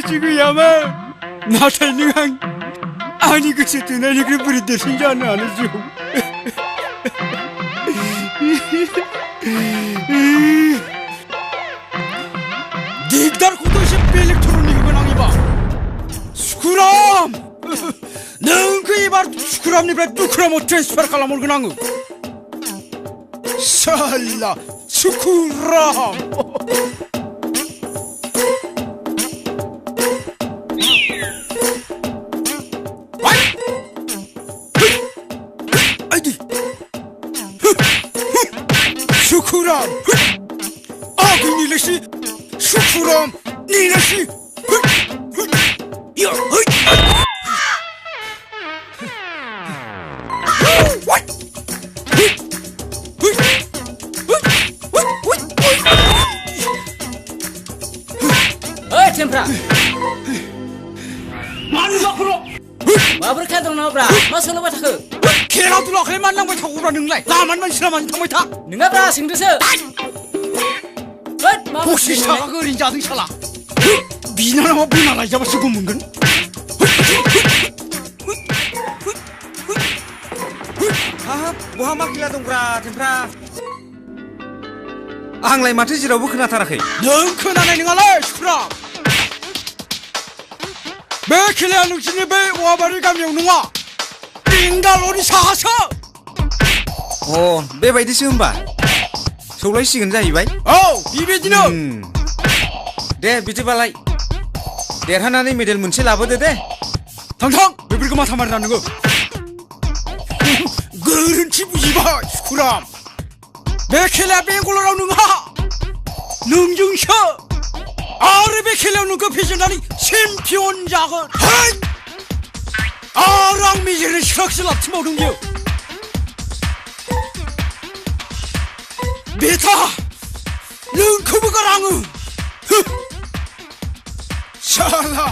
누구야마 나탈 능한 아니 그새 드나니 그 부리들 신자는 않으시오. 닉달 고도시 벨렉트로닉은 앙이바 스쿠람 능그 이발 스쿠람 니발 뚜크라모 트랜스퍼 칼라몰 그낭 살라 스쿠람 아이디 스쿠람 아구 니레시 스쿠람 니레시 야 어이 템프라 마누 앞으로 마브르카 동나브라 마솔로 바타크 걔라들아 해 만나면 타고 오라 능래 나만만 싫어만 타고 타 능아브라 싱드스 혹시 사가 어린 자등 살아 미나나와 미나나 잡아 쓰고 문근 बहा खिला दंब्रा आंलाय माथो जेरावबो खोनाथाराखै नों खोनानाय नङालै सुरा बे खेलाया नोंसोरनि बे औवाबारि गामियाव नङा बेंगालरनि साहासो अ बेबायदिसो होमबा सौलायसिगोन जाहैबाय औ बेबायदिनो दे बिदिबालाय देरहानानै मेडेल मोनसे लाबोदो दे थां बेफोरखौ माथा मारिना नोङो गोरोन्थि बुजिबाय सुकुराम बे खेलाया बेंगालराव नङा नोंजोंसो आरो बे खेलायाव नोंखौ फेजेननानै चेम्पियन जागोन आरो आं मेजेरनि सिखाखौसो लाबथिंबावदों बियो बेथा नोंखौबो गाराङो साला